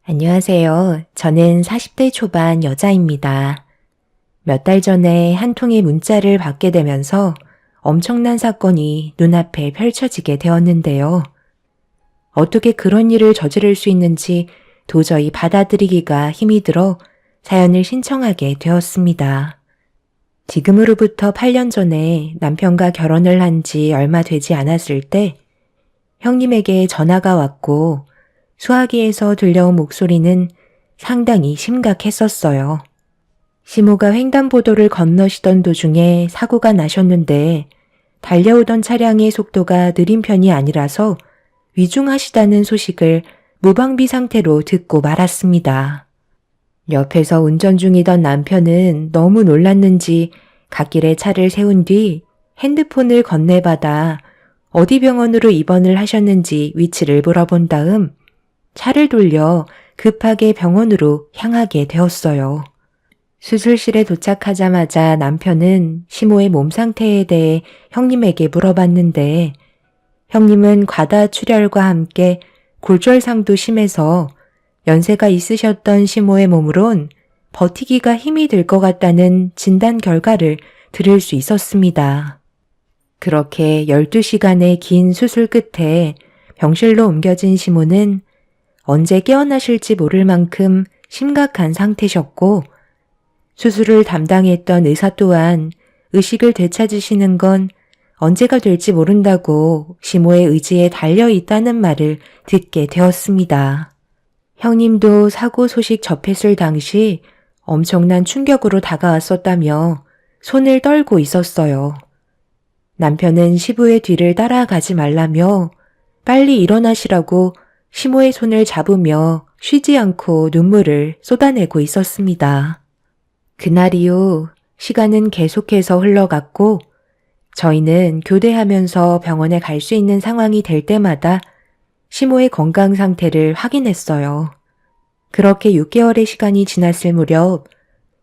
안녕하세요. 저는 40대 초반 여자입니다. 몇 달 전에 한 통의 문자를 받게 되면서 엄청난 사건이 눈앞에 펼쳐지게 되었는데요. 어떻게 그런 일을 저지를 수 있는지 도저히 받아들이기가 힘이 들어 사연을 신청하게 되었습니다. 지금으로부터 8년 전에 남편과 결혼을 한 지 얼마 되지 않았을 때 형님에게 전화가 왔고 수화기에서 들려온 목소리는 상당히 심각했었어요. 시모가 횡단보도를 건너시던 도중에 사고가 나셨는데 달려오던 차량의 속도가 느린 편이 아니라서 위중하시다는 소식을 무방비 상태로 듣고 말았습니다. 옆에서 운전 중이던 남편은 너무 놀랐는지 갓길에 차를 세운 뒤 핸드폰을 건네받아 어디 병원으로 입원을 하셨는지 위치를 물어본 다음 차를 돌려 급하게 병원으로 향하게 되었어요. 수술실에 도착하자마자 남편은 시모의 몸 상태에 대해 형님에게 물어봤는데 형님은 과다출혈과 함께 골절상도 심해서 연세가 있으셨던 시모의 몸으론 버티기가 힘이 들 것 같다는 진단 결과를 들을 수 있었습니다. 그렇게 12시간의 긴 수술 끝에 병실로 옮겨진 시모는 언제 깨어나실지 모를 만큼 심각한 상태셨고 수술을 담당했던 의사 또한 의식을 되찾으시는 건 언제가 될지 모른다고 시모의 의지에 달려 있다는 말을 듣게 되었습니다. 형님도 사고 소식 접했을 당시 엄청난 충격으로 다가왔었다며 손을 떨고 있었어요. 남편은 시부의 뒤를 따라가지 말라며 빨리 일어나시라고 시모의 손을 잡으며 쉬지 않고 눈물을 쏟아내고 있었습니다. 그날 이후 시간은 계속해서 흘러갔고 저희는 교대하면서 병원에 갈 수 있는 상황이 될 때마다 시모의 건강 상태를 확인했어요. 그렇게 6개월의 시간이 지났을 무렵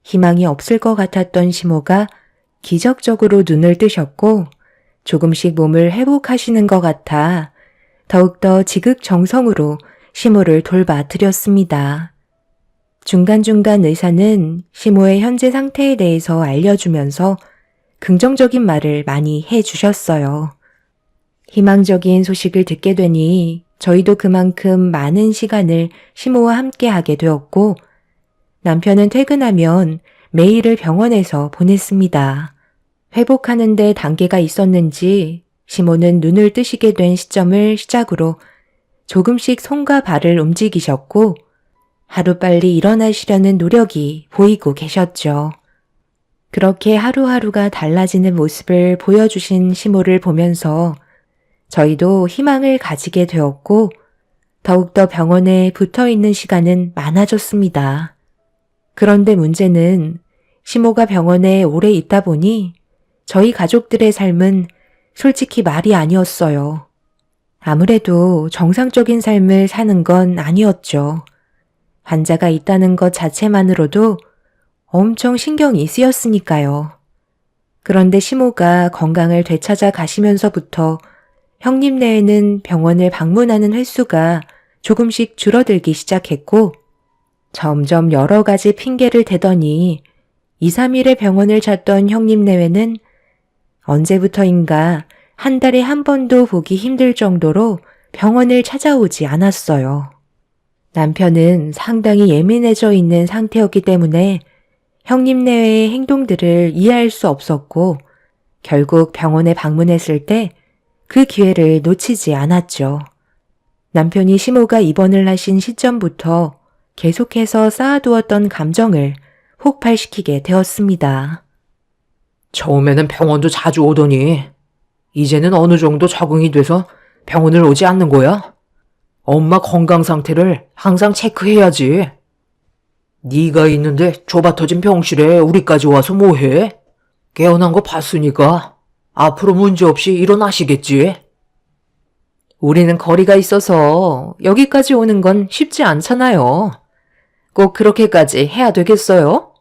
희망이 없을 것 같았던 시모가 기적적으로 눈을 뜨셨고 조금씩 몸을 회복하시는 것 같아 더욱더 지극정성으로 시모를 돌봐드렸습니다. 중간중간 의사는 시모의 현재 상태에 대해서 알려주면서 긍정적인 말을 많이 해주셨어요. 희망적인 소식을 듣게 되니 저희도 그만큼 많은 시간을 시모와 함께 하게 되었고 남편은 퇴근하면 매일을 병원에서 보냈습니다. 회복하는 데 단계가 있었는지 시모는 눈을 뜨시게 된 시점을 시작으로 조금씩 손과 발을 움직이셨고 하루빨리 일어나시려는 노력이 보이고 계셨죠. 그렇게 하루하루가 달라지는 모습을 보여주신 시모를 보면서 저희도 희망을 가지게 되었고 더욱더 병원에 붙어있는 시간은 많아졌습니다. 그런데 문제는 시모가 병원에 오래 있다 보니 저희 가족들의 삶은 솔직히 말이 아니었어요. 아무래도 정상적인 삶을 사는 건 아니었죠. 환자가 있다는 것 자체만으로도 엄청 신경이 쓰였으니까요. 그런데 시모가 건강을 되찾아 가시면서부터 형님 내에는 병원을 방문하는 횟수가 조금씩 줄어들기 시작했고 점점 여러 가지 핑계를 대더니 2, 3일에 병원을 찾던 형님 내외는 언제부터인가 한 달에 한 번도 보기 힘들 정도로 병원을 찾아오지 않았어요. 남편은 상당히 예민해져 있는 상태였기 때문에 형님 내외의 행동들을 이해할 수 없었고 결국 병원에 방문했을 때 그 기회를 놓치지 않았죠. 남편이 시모가 입원을 하신 시점부터 계속해서 쌓아두었던 감정을 폭발시키게 되었습니다. 처음에는 병원도 자주 오더니 이제는 어느 정도 적응이 돼서 병원을 오지 않는 거야? 엄마 건강 상태를 항상 체크해야지. 네가 있는데 좁아 터진 병실에 우리까지 와서 뭐해? 깨어난 거 봤으니까 앞으로 문제없이 일어나시겠지? 우리는 거리가 있어서 여기까지 오는 건 쉽지 않잖아요. 꼭 그렇게까지 해야 되겠어요?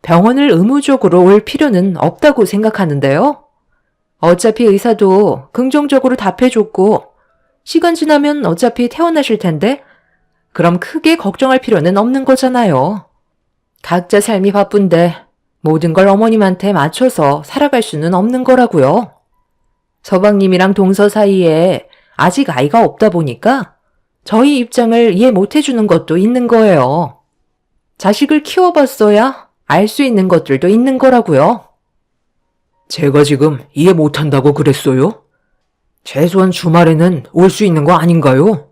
병원을 의무적으로 올 필요는 없다고 생각하는데요. 어차피 의사도 긍정적으로 답해줬고 시간 지나면 어차피 퇴원하실 텐데 그럼 크게 걱정할 필요는 없는 거잖아요. 각자 삶이 바쁜데 모든 걸 어머님한테 맞춰서 살아갈 수는 없는 거라고요. 서방님이랑 동서 사이에 아직 아이가 없다 보니까 저희 입장을 이해 못 해주는 것도 있는 거예요. 자식을 키워봤어야 알 수 있는 것들도 있는 거라고요. 제가 지금 이해 못한다고 그랬어요? 최소한 주말에는 올 수 있는 거 아닌가요?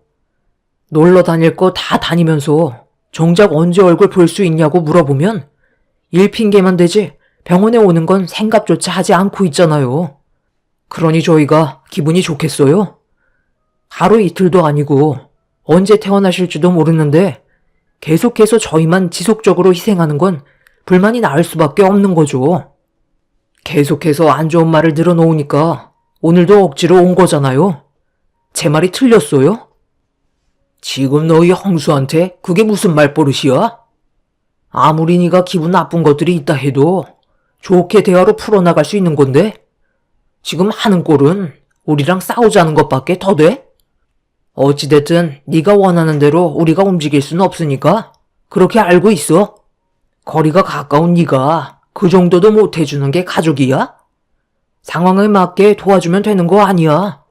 놀러 다닐 거 다 다니면서 정작 언제 얼굴 볼 수 있냐고 물어보면 일 핑계만 대지 병원에 오는 건 생각조차 하지 않고 있잖아요. 그러니 저희가 기분이 좋겠어요? 하루 이틀도 아니고 언제 태어나실지도 모르는데 계속해서 저희만 지속적으로 희생하는 건 불만이 나을 수밖에 없는 거죠. 계속해서 안 좋은 말을 늘어놓으니까 오늘도 억지로 온 거잖아요. 제 말이 틀렸어요? 지금 너희 형수한테 그게 무슨 말버릇이야? 아무리 네가 기분 나쁜 것들이 있다 해도 좋게 대화로 풀어나갈 수 있는 건데 지금 하는 꼴은 우리랑 싸우자는 것밖에 더 돼? 어찌됐든 네가 원하는 대로 우리가 움직일 수는 없으니까 그렇게 알고 있어. 거리가 가까운 네가 그 정도도 못 해주는 게 가족이야? 상황에 맞게 도와주면 되는 거 아니야.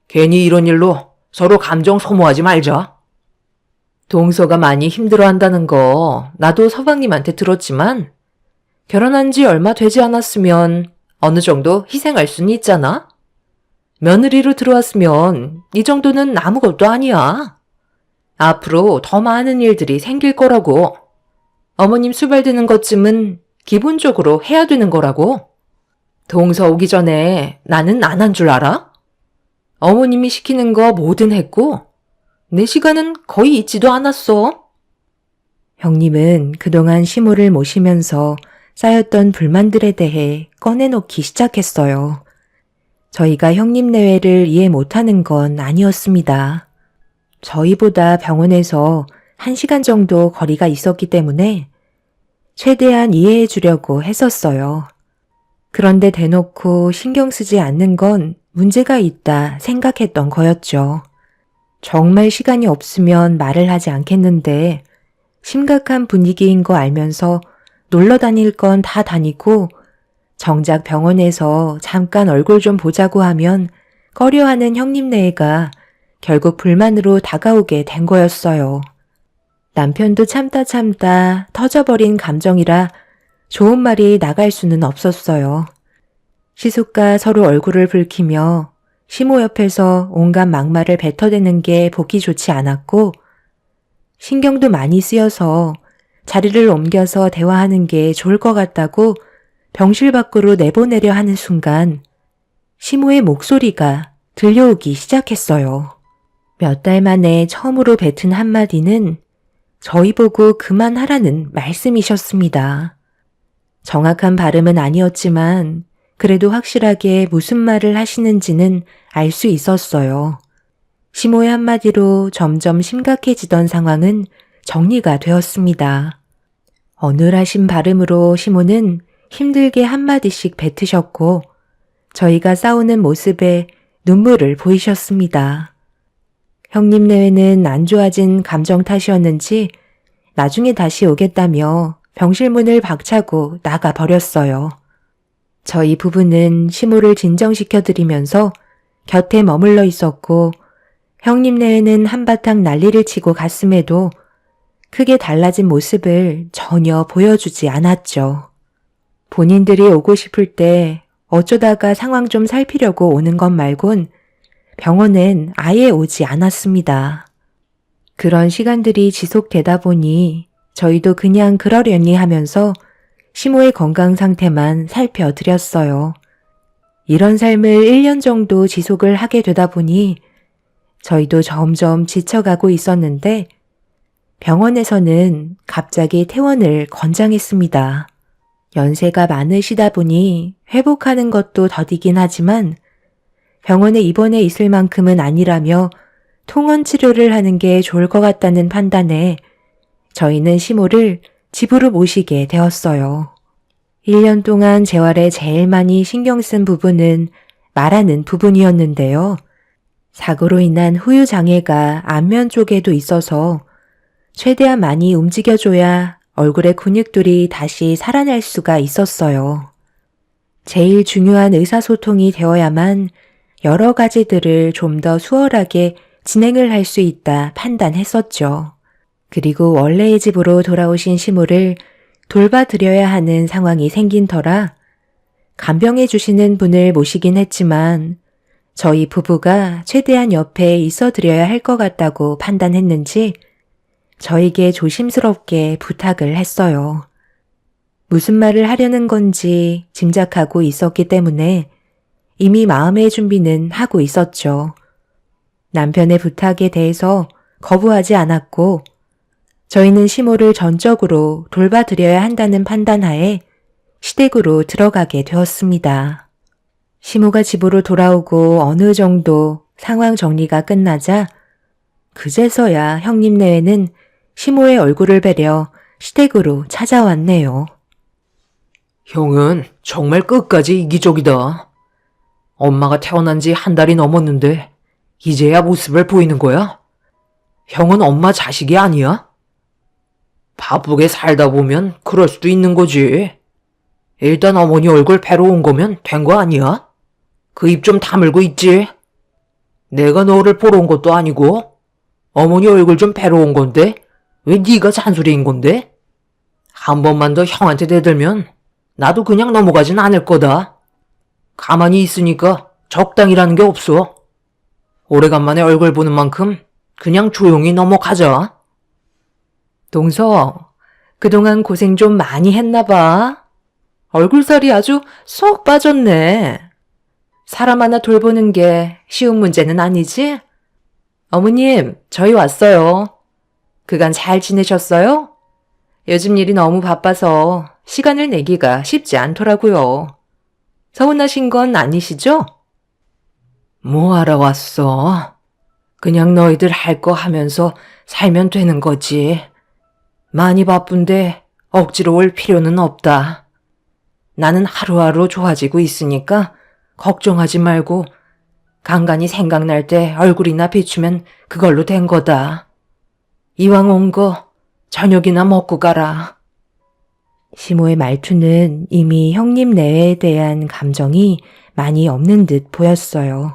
괜히 이런 일로 서로 감정 소모하지 말자. 동서가 많이 힘들어한다는 거 나도 서방님한테 들었지만 결혼한 지 얼마 되지 않았으면 어느 정도 희생할 수는 있잖아. 며느리로 들어왔으면 이 정도는 아무것도 아니야. 앞으로 더 많은 일들이 생길 거라고. 어머님 수발되는 것쯤은 기본적으로 해야 되는 거라고. 동서 오기 전에 나는 안 한 줄 알아? 어머님이 시키는 거 뭐든 했고 내 시간은 거의 있지도 않았어. 형님은 그동안 시모를 모시면서 쌓였던 불만들에 대해 꺼내놓기 시작했어요. 저희가 형님 내외를 이해 못하는 건 아니었습니다. 저희보다 병원에서 1시간 정도 거리가 있었기 때문에 최대한 이해해 주려고 했었어요. 그런데 대놓고 신경 쓰지 않는 건 문제가 있다 생각했던 거였죠. 정말 시간이 없으면 말을 하지 않겠는데 심각한 분위기인 거 알면서 놀러 다닐 건 다 다니고 정작 병원에서 잠깐 얼굴 좀 보자고 하면 꺼려하는 형님네가 결국 불만으로 다가오게 된 거였어요. 남편도 참다 터져버린 감정이라 좋은 말이 나갈 수는 없었어요. 시숙과 서로 얼굴을 붉히며 시모 옆에서 온갖 막말을 뱉어대는 게 보기 좋지 않았고 신경도 많이 쓰여서 자리를 옮겨서 대화하는 게 좋을 것 같다고 병실 밖으로 내보내려 하는 순간 시모의 목소리가 들려오기 시작했어요. 몇 달 만에 처음으로 뱉은 한마디는 저희 보고 그만하라는 말씀이셨습니다. 정확한 발음은 아니었지만 그래도 확실하게 무슨 말을 하시는지는 알 수 있었어요. 시모의 한마디로 점점 심각해지던 상황은 정리가 되었습니다. 어눌하신 발음으로 시모는 힘들게 한마디씩 뱉으셨고 저희가 싸우는 모습에 눈물을 보이셨습니다. 형님 내외는 안 좋아진 감정 탓이었는지 나중에 다시 오겠다며 병실 문을 박차고 나가버렸어요. 저희 부부는 시모를 진정시켜드리면서 곁에 머물러 있었고 형님 내외는 한바탕 난리를 치고 갔음에도 크게 달라진 모습을 전혀 보여주지 않았죠. 본인들이 오고 싶을 때 어쩌다가 상황 좀 살피려고 오는 것 말곤 병원엔 아예 오지 않았습니다. 그런 시간들이 지속되다 보니 저희도 그냥 그러려니 하면서 시모의 건강 상태만 살펴드렸어요. 이런 삶을 1년 정도 지속을 하게 되다 보니 저희도 점점 지쳐가고 있었는데 병원에서는 갑자기 퇴원을 권장했습니다. 연세가 많으시다 보니 회복하는 것도 더디긴 하지만 병원에 입원해 있을 만큼은 아니라며 통원 치료를 하는 게 좋을 것 같다는 판단에 저희는 시모를 집으로 모시게 되었어요. 1년 동안 재활에 제일 많이 신경 쓴 부분은 말하는 부분이었는데요. 사고로 인한 후유 장애가 안면 쪽에도 있어서 최대한 많이 움직여줘야 얼굴의 근육들이 다시 살아날 수가 있었어요. 제일 중요한 의사소통이 되어야만 여러 가지들을 좀 더 수월하게 진행을 할 수 있다 판단했었죠. 그리고 원래의 집으로 돌아오신 시모를 돌봐드려야 하는 상황이 생긴 터라 간병해 주시는 분을 모시긴 했지만 저희 부부가 최대한 옆에 있어 드려야 할 것 같다고 판단했는지 저에게 조심스럽게 부탁을 했어요. 무슨 말을 하려는 건지 짐작하고 있었기 때문에 이미 마음의 준비는 하고 있었죠. 남편의 부탁에 대해서 거부하지 않았고 저희는 시모를 전적으로 돌봐드려야 한다는 판단하에 시댁으로 들어가게 되었습니다. 시모가 집으로 돌아오고 어느 정도 상황 정리가 끝나자 그제서야 형님 내외는 시모의 얼굴을 뵈려 시댁으로 찾아왔네요. 형은 정말 끝까지 이기적이다. 엄마가 태어난 지 한 달이 넘었는데 이제야 모습을 보이는 거야? 형은 엄마 자식이 아니야? 바쁘게 살다 보면 그럴 수도 있는 거지. 일단 어머니 얼굴 뵈러 온 거면 된 거 아니야? 그 입 좀 다물고 있지. 내가 너를 보러 온 것도 아니고 어머니 얼굴 좀 뵈러 온 건데 왜 네가 잔소리인 건데? 한 번만 더 형한테 대들면 나도 그냥 넘어가진 않을 거다. 가만히 있으니까 적당이라는 게 없어. 오래간만에 얼굴 보는 만큼 그냥 조용히 넘어가자. 동서, 그동안 고생 좀 많이 했나 봐. 얼굴살이 아주 쏙 빠졌네. 사람 하나 돌보는 게 쉬운 문제는 아니지? 어머님, 저희 왔어요. 그간 잘 지내셨어요? 요즘 일이 너무 바빠서 시간을 내기가 쉽지 않더라고요. 서운하신 건 아니시죠? 뭐 하러 왔어? 그냥 너희들 할 거 하면서 살면 되는 거지. 많이 바쁜데 억지로 올 필요는 없다. 나는 하루하루 좋아지고 있으니까 걱정하지 말고 간간히 생각날 때 얼굴이나 비추면 그걸로 된 거다. 이왕 온 거 저녁이나 먹고 가라. 시모의 말투는 이미 형님 내외에 대한 감정이 많이 없는 듯 보였어요.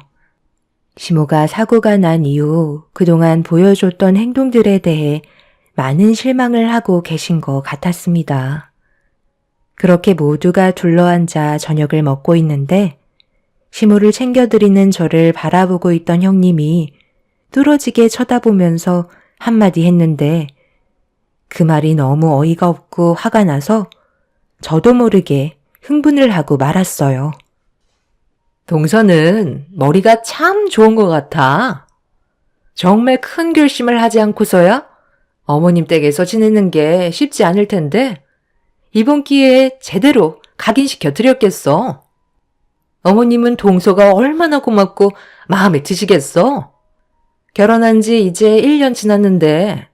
시모가 사고가 난 이후 그동안 보여줬던 행동들에 대해 많은 실망을 하고 계신 것 같았습니다. 그렇게 모두가 둘러앉아 저녁을 먹고 있는데 시모를 챙겨드리는 저를 바라보고 있던 형님이 뚫어지게 쳐다보면서 한마디 했는데 그 말이 너무 어이가 없고 화가 나서 저도 모르게 흥분을 하고 말았어요. 동서는 머리가 참 좋은 것 같아. 정말 큰 결심을 하지 않고서야 어머님 댁에서 지내는 게 쉽지 않을 텐데 이번 기회에 제대로 각인시켜 드렸겠어. 어머님은 동서가 얼마나 고맙고 마음에 드시겠어. 결혼한 지 이제 1년 지났는데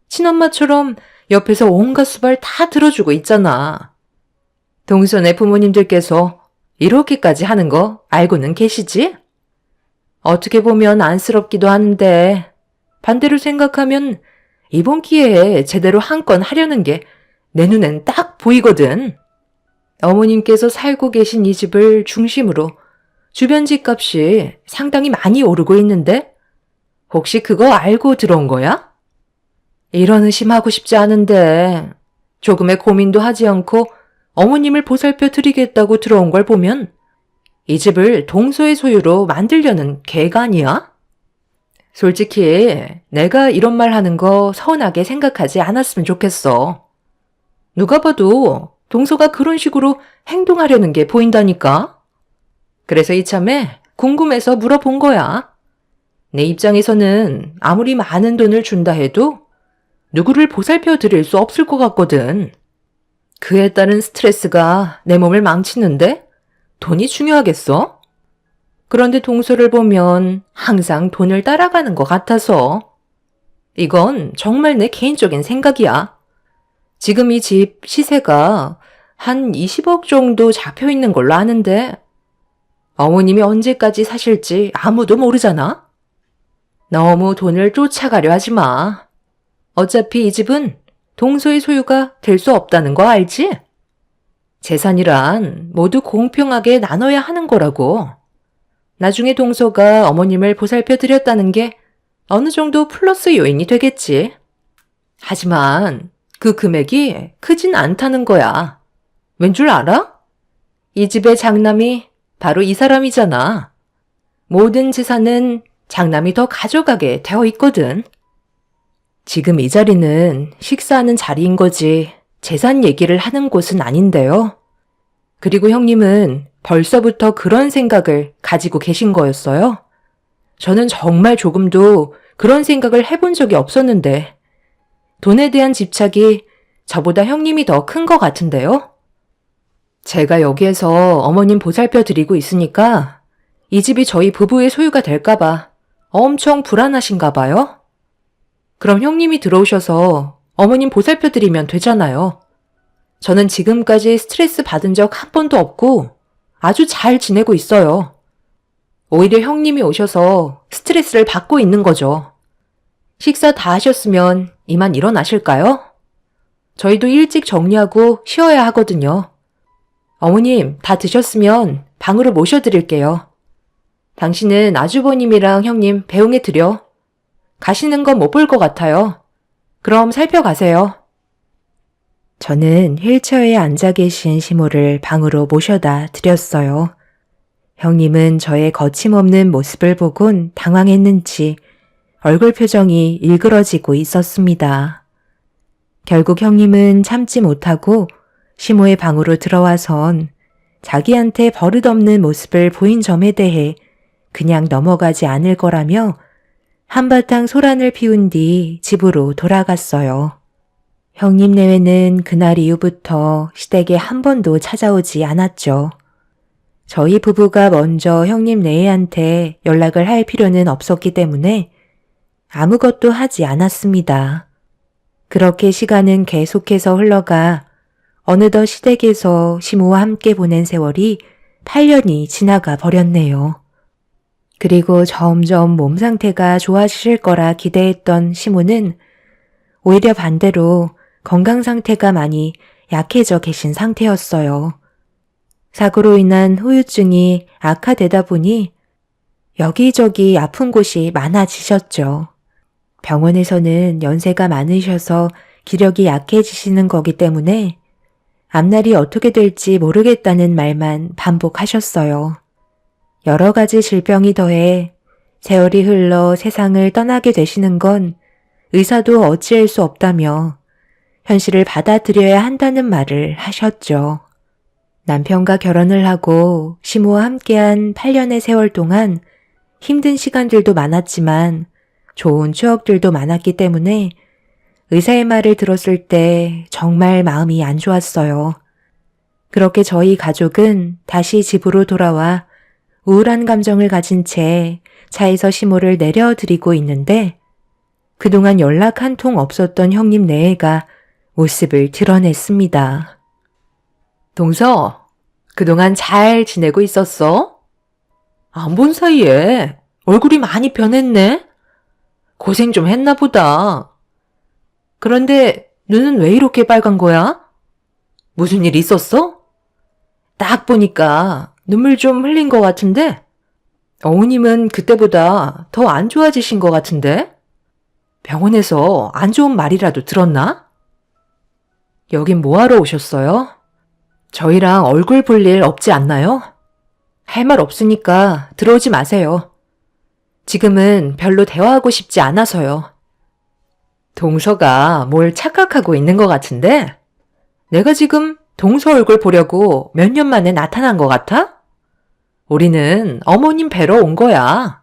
친엄마처럼 옆에서 온갖 수발 다 들어주고 있잖아. 동서네 부모님들께서 이렇게까지 하는 거 알고는 계시지? 어떻게 보면 안쓰럽기도 하는데 반대로 생각하면 이번 기회에 제대로 한 건 하려는 게 내 눈엔 딱 보이거든. 어머님께서 살고 계신 이 집을 중심으로 주변 집값이 상당히 많이 오르고 있는데 혹시 그거 알고 들어온 거야? 이런 의심하고 싶지 않은데 조금의 고민도 하지 않고 어머님을 보살펴 드리겠다고 들어온 걸 보면 이 집을 동서의 소유로 만들려는 계획 아니야? 솔직히 내가 이런 말 하는 거 서운하게 생각하지 않았으면 좋겠어. 누가 봐도 동서가 그런 식으로 행동하려는 게 보인다니까? 그래서 이참에 궁금해서 물어본 거야. 내 입장에서는 아무리 많은 돈을 준다 해도 누구를 보살펴 드릴 수 없을 것 같거든. 그에 따른 스트레스가 내 몸을 망치는데 돈이 중요하겠어? 그런데 동서를 보면 항상 돈을 따라가는 것 같아서. 이건 정말 내 개인적인 생각이야. 지금 이 집 시세가 한 20억 정도 잡혀 있는 걸로 아는데 어머님이 언제까지 사실지 아무도 모르잖아? 너무 돈을 쫓아가려 하지 마. 어차피 이 집은 동서의 소유가 될 수 없다는 거 알지? 재산이란 모두 공평하게 나눠야 하는 거라고. 나중에 동서가 어머님을 보살펴 드렸다는 게 어느 정도 플러스 요인이 되겠지. 하지만 그 금액이 크진 않다는 거야. 왠 줄 알아? 이 집의 장남이 바로 이 사람이잖아. 모든 재산은 장남이 더 가져가게 되어 있거든. 지금 이 자리는 식사하는 자리인 거지 재산 얘기를 하는 곳은 아닌데요. 그리고 형님은 벌써부터 그런 생각을 가지고 계신 거였어요. 저는 정말 조금도 그런 생각을 해본 적이 없었는데 돈에 대한 집착이 저보다 형님이 더 큰 것 같은데요. 제가 여기에서 어머님 보살펴 드리고 있으니까 이 집이 저희 부부의 소유가 될까봐 엄청 불안하신가 봐요. 그럼 형님이 들어오셔서 어머님 보살펴 드리면 되잖아요. 저는 지금까지 스트레스 받은 적 한 번도 없고 아주 잘 지내고 있어요. 오히려 형님이 오셔서 스트레스를 받고 있는 거죠. 식사 다 하셨으면 이만 일어나실까요? 저희도 일찍 정리하고 쉬어야 하거든요. 어머님 다 드셨으면 방으로 모셔드릴게요. 당신은 아주버님이랑 형님 배웅해 드려. 가시는 건 못 볼 것 같아요. 그럼 살펴가세요. 저는 휠체어에 앉아 계신 시모를 방으로 모셔다 드렸어요. 형님은 저의 거침없는 모습을 보곤 당황했는지 얼굴 표정이 일그러지고 있었습니다. 결국 형님은 참지 못하고 시모의 방으로 들어와선 자기한테 버릇없는 모습을 보인 점에 대해 그냥 넘어가지 않을 거라며 한바탕 소란을 피운 뒤 집으로 돌아갔어요. 형님 내외는 그날 이후부터 시댁에 한 번도 찾아오지 않았죠. 저희 부부가 먼저 형님 내외한테 연락을 할 필요는 없었기 때문에 아무것도 하지 않았습니다. 그렇게 시간은 계속해서 흘러가 어느덧 시댁에서 시모와 함께 보낸 세월이 8년이 지나가 버렸네요. 그리고 점점 몸 상태가 좋아지실 거라 기대했던 시모는 오히려 반대로 건강 상태가 많이 약해져 계신 상태였어요. 사고로 인한 후유증이 악화되다 보니 여기저기 아픈 곳이 많아지셨죠. 병원에서는 연세가 많으셔서 기력이 약해지시는 거기 때문에 앞날이 어떻게 될지 모르겠다는 말만 반복하셨어요. 여러 가지 질병이 더해 세월이 흘러 세상을 떠나게 되시는 건 의사도 어찌할 수 없다며 현실을 받아들여야 한다는 말을 하셨죠. 남편과 결혼을 하고 시모와 함께한 8년의 세월 동안 힘든 시간들도 많았지만 좋은 추억들도 많았기 때문에 의사의 말을 들었을 때 정말 마음이 안 좋았어요. 그렇게 저희 가족은 다시 집으로 돌아와 우울한 감정을 가진 채 차에서 시모를 내려드리고 있는데 그동안 연락 한 통 없었던 형님 내외가 모습을 드러냈습니다. 동서, 그동안 잘 지내고 있었어? 안 본 사이에 얼굴이 많이 변했네? 고생 좀 했나 보다. 그런데 눈은 왜 이렇게 빨간 거야? 무슨 일 있었어? 딱 보니까 눈물 좀 흘린 것 같은데? 어머님은 그때보다 더 안 좋아지신 것 같은데? 병원에서 안 좋은 말이라도 들었나? 여긴 뭐하러 오셨어요? 저희랑 얼굴 볼 일 없지 않나요? 할 말 없으니까 들어오지 마세요. 지금은 별로 대화하고 싶지 않아서요. 동서가 뭘 착각하고 있는 것 같은데? 내가 지금 동서 얼굴 보려고 몇 년 만에 나타난 것 같아? 우리는 어머님 뵈러 온 거야.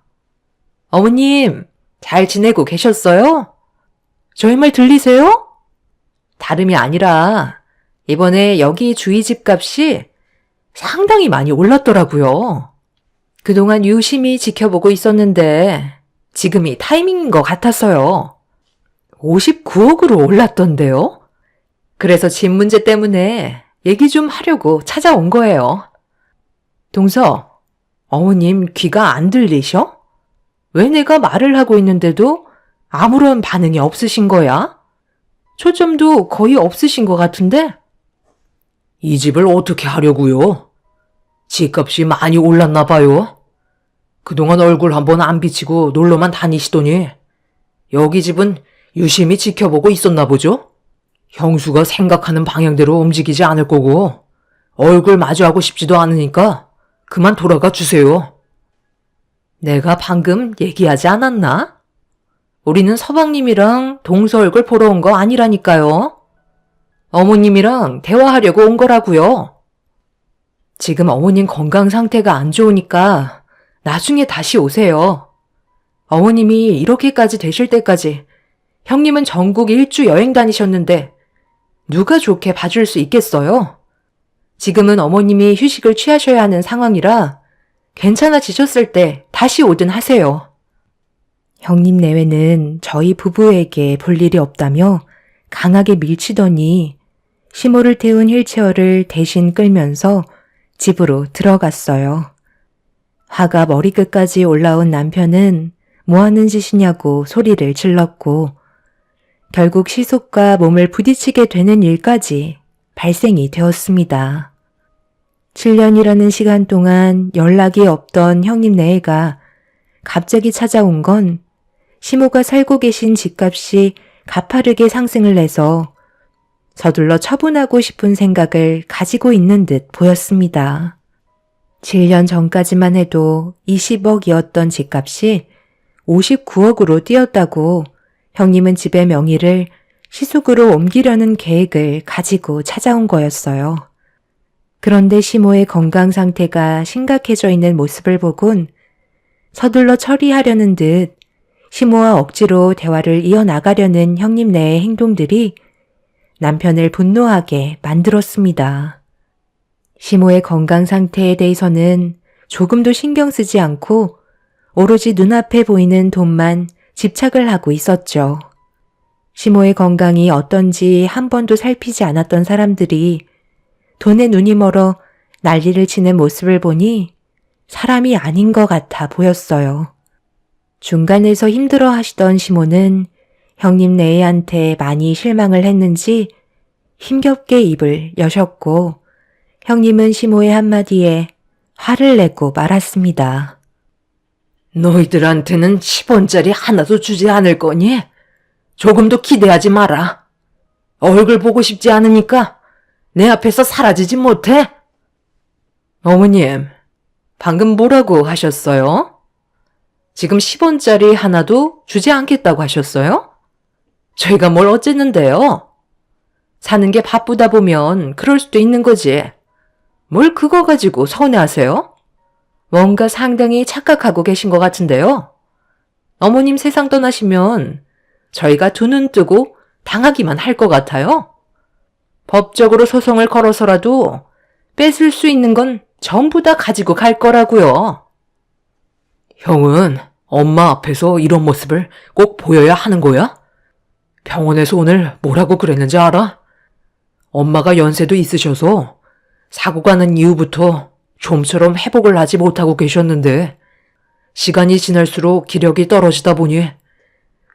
어머님, 잘 지내고 계셨어요? 저희 말 들리세요? 다름이 아니라 이번에 여기 주위 집값이 상당히 많이 올랐더라고요. 그동안 유심히 지켜보고 있었는데 지금이 타이밍인 것 같았어요. 59억으로 올랐던데요? 그래서 집 문제 때문에 얘기 좀 하려고 찾아온 거예요. 동서, 어머님 귀가 안 들리셔? 왜 내가 말을 하고 있는데도 아무런 반응이 없으신 거야? 초점도 거의 없으신 것 같은데? 이 집을 어떻게 하려고요? 집값이 많이 올랐나 봐요. 그동안 얼굴 한번 안 비치고 놀러만 다니시더니 여기 집은 유심히 지켜보고 있었나 보죠? 형수가 생각하는 방향대로 움직이지 않을 거고 얼굴 마주하고 싶지도 않으니까 그만 돌아가 주세요. 내가 방금 얘기하지 않았나? 우리는 서방님이랑 동서 얼굴 보러 온 거 아니라니까요. 어머님이랑 대화하려고 온 거라고요. 지금 어머님 건강 상태가 안 좋으니까 나중에 다시 오세요. 어머님이 이렇게까지 되실 때까지 형님은 전국 일주 여행 다니셨는데 누가 좋게 봐줄 수 있겠어요? 지금은 어머님이 휴식을 취하셔야 하는 상황이라 괜찮아지셨을 때 다시 오든 하세요. 형님 내외는 저희 부부에게 볼 일이 없다며 강하게 밀치더니 시모를 태운 휠체어를 대신 끌면서 집으로 들어갔어요. 화가 머리끝까지 올라온 남편은 뭐 하는 짓이냐고 소리를 질렀고 결국 시속과 몸을 부딪히게 되는 일까지 발생이 되었습니다. 7년이라는 시간 동안 연락이 없던 형님 내외가 갑자기 찾아온 건 시모가 살고 계신 집값이 가파르게 상승을 해서 서둘러 처분하고 싶은 생각을 가지고 있는 듯 보였습니다. 7년 전까지만 해도 20억이었던 집값이 59억으로 뛰었다고 형님은 집의 명의를 시속으로 옮기려는 계획을 가지고 찾아온 거였어요. 그런데 시모의 건강 상태가 심각해져 있는 모습을 보곤 서둘러 처리하려는 듯 시모와 억지로 대화를 이어나가려는 형님 내의 행동들이 남편을 분노하게 만들었습니다. 시모의 건강 상태에 대해서는 조금도 신경 쓰지 않고 오로지 눈앞에 보이는 돈만 집착을 하고 있었죠. 시모의 건강이 어떤지 한 번도 살피지 않았던 사람들이 돈에 눈이 멀어 난리를 치는 모습을 보니 사람이 아닌 것 같아 보였어요. 중간에서 힘들어 하시던 시모는 형님 내외한테 많이 실망을 했는지 힘겹게 입을 여셨고 형님은 시모의 한마디에 화를 내고 말았습니다. 너희들한테는 10원짜리 하나도 주지 않을 거니? 조금도 기대하지 마라. 얼굴 보고 싶지 않으니까 내 앞에서 사라지지 못해? 어머님, 방금 뭐라고 하셨어요? 지금 10원짜리 하나도 주지 않겠다고 하셨어요? 저희가 뭘 어쨌는데요? 사는 게 바쁘다 보면 그럴 수도 있는 거지. 뭘 그거 가지고 서운해하세요? 뭔가 상당히 착각하고 계신 것 같은데요. 어머님 세상 떠나시면 저희가 두 눈 뜨고 당하기만 할 것 같아요. 법적으로 소송을 걸어서라도 뺏을 수 있는 건 전부 다 가지고 갈 거라고요. 형은 엄마 앞에서 이런 모습을 꼭 보여야 하는 거야? 병원에서 오늘 뭐라고 그랬는지 알아? 엄마가 연세도 있으셔서 사고가 난 이후부터 좀처럼 회복을 하지 못하고 계셨는데 시간이 지날수록 기력이 떨어지다 보니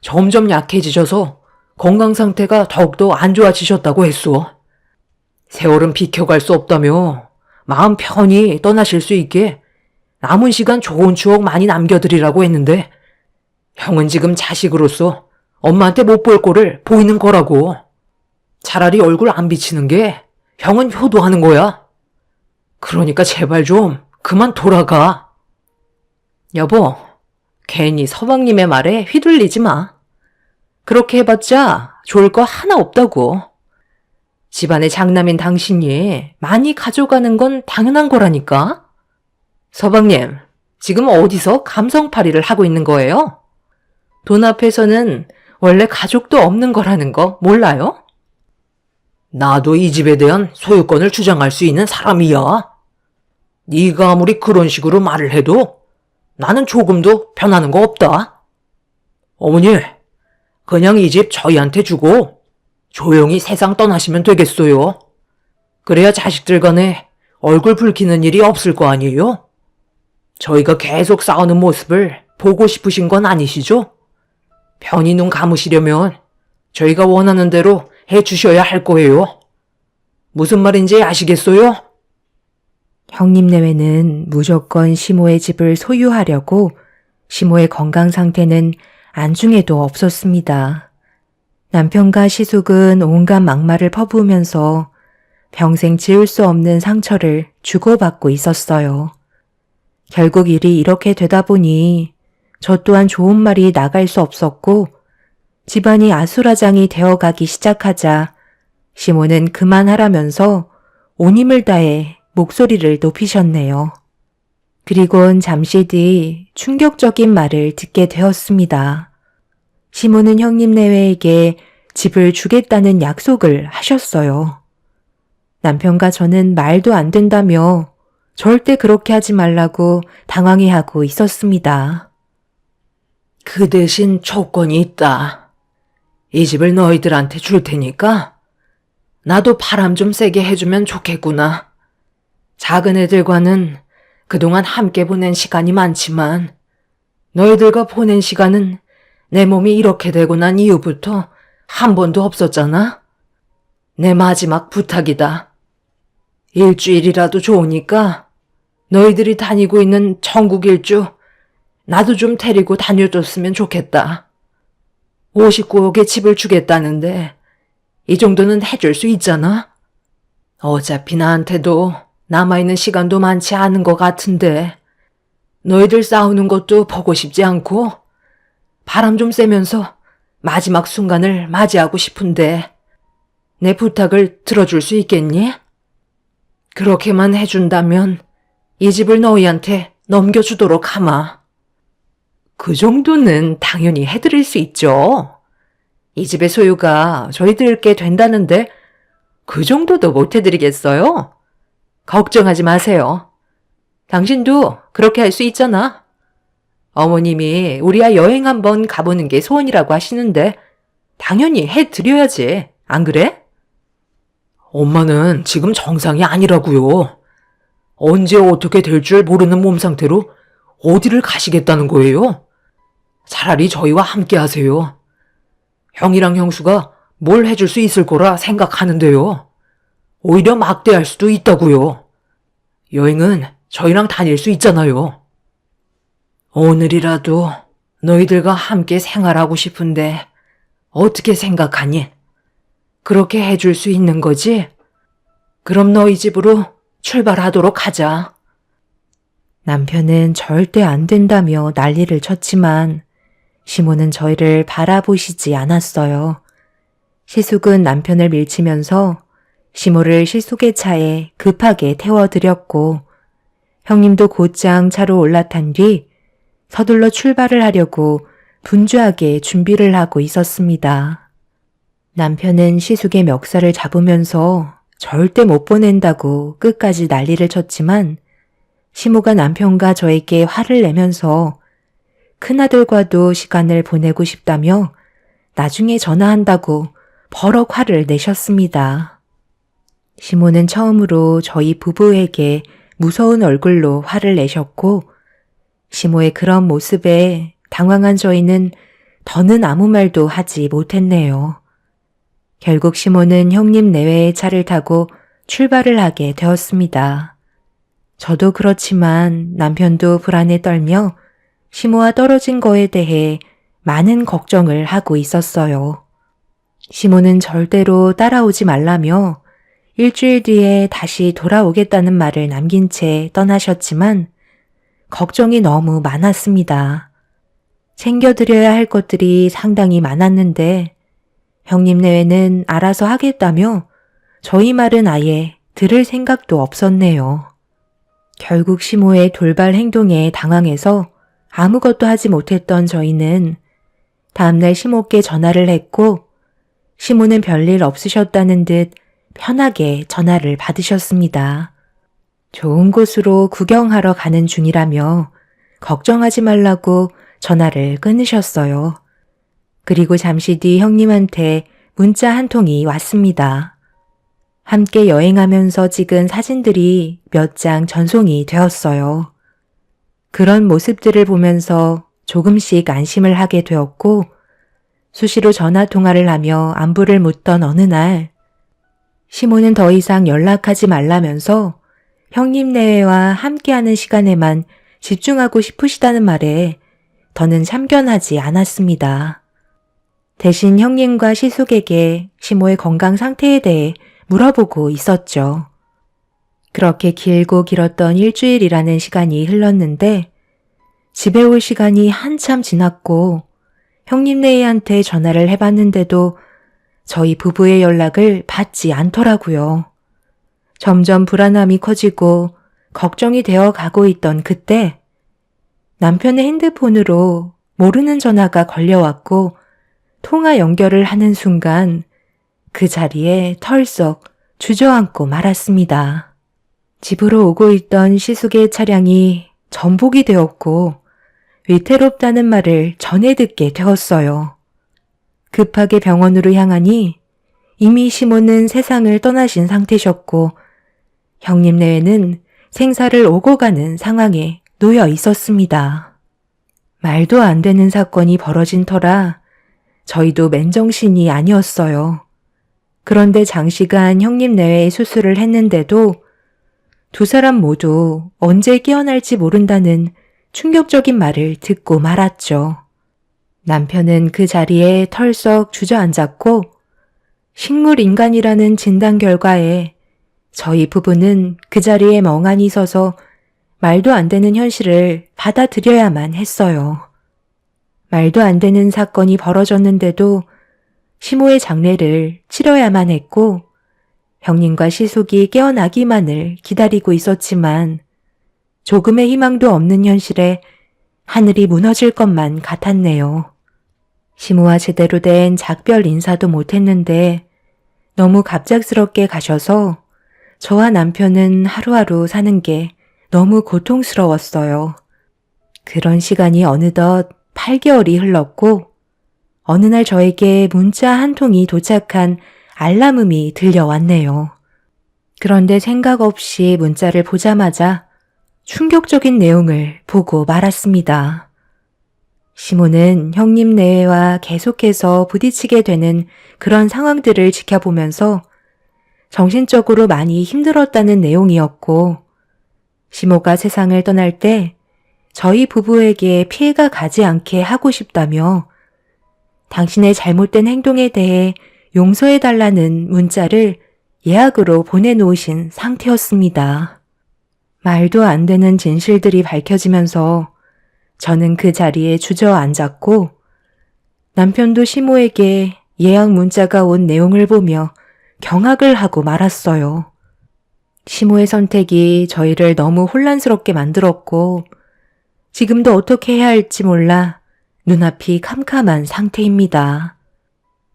점점 약해지셔서 건강 상태가 더욱더 안 좋아지셨다고 했소. 세월은 비켜갈 수 없다며 마음 편히 떠나실 수 있게 남은 시간 좋은 추억 많이 남겨드리라고 했는데 형은 지금 자식으로서 엄마한테 못 볼 꼴을 보이는 거라고. 차라리 얼굴 안 비치는 게 형은 효도하는 거야. 그러니까 제발 좀 그만 돌아가. 여보, 괜히 서방님의 말에 휘둘리지 마. 그렇게 해봤자 좋을 거 하나 없다고. 집안의 장남인 당신이 많이 가져가는 건 당연한 거라니까. 서방님, 지금 어디서 감성팔이를 하고 있는 거예요? 돈 앞에서는 원래 가족도 없는 거라는 거 몰라요? 나도 이 집에 대한 소유권을 주장할 수 있는 사람이야. 네가 아무리 그런 식으로 말을 해도 나는 조금도 변하는 거 없다. 어머니, 그냥 이 집 저희한테 주고 조용히 세상 떠나시면 되겠어요. 그래야 자식들 간에 얼굴 붉히는 일이 없을 거 아니에요? 저희가 계속 싸우는 모습을 보고 싶으신 건 아니시죠? 편히 눈 감으시려면 저희가 원하는 대로 해 주셔야 할 거예요. 무슨 말인지 아시겠어요? 형님 내외는 무조건 시모의 집을 소유하려고 시모의 건강 상태는 안중에도 없었습니다. 남편과 시숙은 온갖 막말을 퍼부으면서 평생 지울 수 없는 상처를 주고받고 있었어요. 결국 일이 이렇게 되다 보니 저 또한 좋은 말이 나갈 수 없었고 집안이 아수라장이 되어가기 시작하자 시모는 그만하라면서 온 힘을 다해 목소리를 높이셨네요. 그리곤 잠시 뒤 충격적인 말을 듣게 되었습니다. 시모는 형님 내외에게 집을 주겠다는 약속을 하셨어요. 남편과 저는 말도 안 된다며 절대 그렇게 하지 말라고 당황해하고 있었습니다. 그 대신 조건이 있다. 이 집을 너희들한테 줄 테니까 나도 바람 좀 세게 해주면 좋겠구나. 작은 애들과는 그동안 함께 보낸 시간이 많지만 너희들과 보낸 시간은 내 몸이 이렇게 되고 난 이후부터 한 번도 없었잖아. 내 마지막 부탁이다. 일주일이라도 좋으니까 너희들이 다니고 있는 천국 일주 나도 좀 데리고 다녀줬으면 좋겠다. 59억의 집을 주겠다는데 이 정도는 해줄 수 있잖아. 어차피 나한테도 남아있는 시간도 많지 않은 것 같은데 너희들 싸우는 것도 보고 싶지 않고 바람 좀 쐬면서 마지막 순간을 맞이하고 싶은데 내 부탁을 들어줄 수 있겠니? 그렇게만 해준다면 이 집을 너희한테 넘겨주도록 하마. 그 정도는 당연히 해드릴 수 있죠. 이 집의 소유가 저희들께 된다는데 그 정도도 못 해드리겠어요? 걱정하지 마세요. 당신도 그렇게 할 수 있잖아. 어머님이 우리와 여행 한번 가보는 게 소원이라고 하시는데 당연히 해드려야지. 안 그래? 엄마는 지금 정상이 아니라고요. 언제 어떻게 될 줄 모르는 몸 상태로 어디를 가시겠다는 거예요? 차라리 저희와 함께 하세요. 형이랑 형수가 뭘 해줄 수 있을 거라 생각하는데요. 오히려 막대할 수도 있다고요. 여행은 저희랑 다닐 수 있잖아요. 오늘이라도 너희들과 함께 생활하고 싶은데 어떻게 생각하니? 그렇게 해줄 수 있는 거지? 그럼 너희 집으로 출발하도록 하자. 남편은 절대 안 된다며 난리를 쳤지만 시모는 저희를 바라보시지 않았어요. 시숙은 남편을 밀치면서 시모를 시숙의 차에 급하게 태워드렸고 형님도 곧장 차로 올라탄 뒤 서둘러 출발을 하려고 분주하게 준비를 하고 있었습니다. 남편은 시숙의 멱살을 잡으면서 절대 못 보낸다고 끝까지 난리를 쳤지만 시모가 남편과 저에게 화를 내면서 큰아들과도 시간을 보내고 싶다며 나중에 전화한다고 버럭 화를 내셨습니다. 시모는 처음으로 저희 부부에게 무서운 얼굴로 화를 내셨고 시모의 그런 모습에 당황한 저희는 더는 아무 말도 하지 못했네요. 결국 시모는 형님 내외의 차를 타고 출발을 하게 되었습니다. 저도 그렇지만 남편도 불안에 떨며 시모와 떨어진 거에 대해 많은 걱정을 하고 있었어요. 시모는 절대로 따라오지 말라며 일주일 뒤에 다시 돌아오겠다는 말을 남긴 채 떠나셨지만 걱정이 너무 많았습니다. 챙겨드려야 할 것들이 상당히 많았는데 형님 내외는 알아서 하겠다며 저희 말은 아예 들을 생각도 없었네요. 결국 시모의 돌발 행동에 당황해서 아무것도 하지 못했던 저희는 다음날 시모께 전화를 했고 시모는 별일 없으셨다는 듯 편하게 전화를 받으셨습니다. 좋은 곳으로 구경하러 가는 중이라며 걱정하지 말라고 전화를 끊으셨어요. 그리고 잠시 뒤 형님한테 문자 한 통이 왔습니다. 함께 여행하면서 찍은 사진들이 몇 장 전송이 되었어요. 그런 모습들을 보면서 조금씩 안심을 하게 되었고 수시로 전화 통화를 하며 안부를 묻던 어느 날, 시모는 더 이상 연락하지 말라면서 형님 내외와 함께하는 시간에만 집중하고 싶으시다는 말에 더는 참견하지 않았습니다. 대신 형님과 시숙에게 시모의 건강 상태에 대해 물어보고 있었죠. 그렇게 길고 길었던 일주일이라는 시간이 흘렀는데 집에 올 시간이 한참 지났고 형님네한테 전화를 해봤는데도 저희 부부의 연락을 받지 않더라고요. 점점 불안함이 커지고 걱정이 되어 가고 있던 그때 남편의 핸드폰으로 모르는 전화가 걸려왔고 통화 연결을 하는 순간 그 자리에 털썩 주저앉고 말았습니다. 집으로 오고 있던 시숙의 차량이 전복이 되었고 위태롭다는 말을 전해 듣게 되었어요. 급하게 병원으로 향하니 이미 시모는 세상을 떠나신 상태셨고 형님 내외는 생사를 오고 가는 상황에 놓여 있었습니다. 말도 안 되는 사건이 벌어진 터라 저희도 맨정신이 아니었어요. 그런데 장시간 형님 내외의 수술을 했는데도 두 사람 모두 언제 깨어날지 모른다는 충격적인 말을 듣고 말았죠. 남편은 그 자리에 털썩 주저앉았고 식물인간이라는 진단 결과에 저희 부부는 그 자리에 멍하니 서서 말도 안 되는 현실을 받아들여야만 했어요. 말도 안 되는 사건이 벌어졌는데도 시모의 장례를 치러야만 했고 형님과 시숙이 깨어나기만을 기다리고 있었지만 조금의 희망도 없는 현실에 하늘이 무너질 것만 같았네요. 시모와 제대로 된 작별 인사도 못했는데 너무 갑작스럽게 가셔서 저와 남편은 하루하루 사는 게 너무 고통스러웠어요. 그런 시간이 어느덧 8개월이 흘렀고 어느 날 저에게 문자 한 통이 도착한 알람음이 들려왔네요. 그런데 생각 없이 문자를 보자마자 충격적인 내용을 보고 말았습니다. 시모는 형님 내외와 계속해서 부딪히게 되는 그런 상황들을 지켜보면서 정신적으로 많이 힘들었다는 내용이었고 시모가 세상을 떠날 때 저희 부부에게 피해가 가지 않게 하고 싶다며 당신의 잘못된 행동에 대해 용서해달라는 문자를 예약으로 보내놓으신 상태였습니다. 말도 안 되는 진실들이 밝혀지면서 저는 그 자리에 주저앉았고 남편도 시모에게 예약 문자가 온 내용을 보며 경악을 하고 말았어요. 시모의 선택이 저희를 너무 혼란스럽게 만들었고 지금도 어떻게 해야 할지 몰라 눈앞이 캄캄한 상태입니다.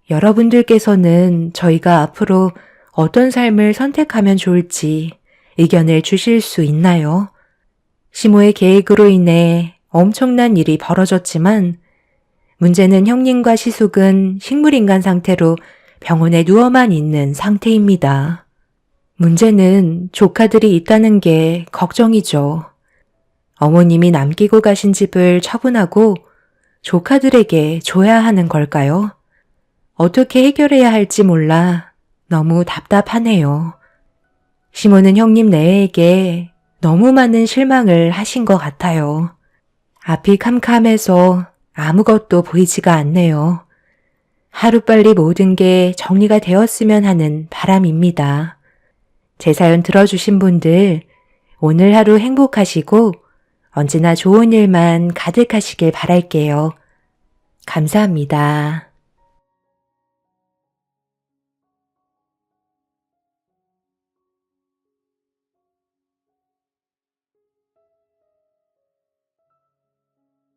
여러분들께서는 저희가 앞으로 어떤 삶을 선택하면 좋을지 의견을 주실 수 있나요? 시모의 계획으로 인해 엄청난 일이 벌어졌지만 문제는 형님과 시숙은 식물인간 상태로 병원에 누워만 있는 상태입니다. 문제는 조카들이 있다는 게 걱정이죠. 어머님이 남기고 가신 집을 처분하고 조카들에게 줘야 하는 걸까요? 어떻게 해결해야 할지 몰라 너무 답답하네요. 시모는 형님 내외에게 너무 많은 실망을 하신 것 같아요. 앞이 캄캄해서 아무것도 보이지가 않네요. 하루빨리 모든 게 정리가 되었으면 하는 바람입니다. 제 사연 들어주신 분들 오늘 하루 행복하시고 언제나 좋은 일만 가득하시길 바랄게요. 감사합니다.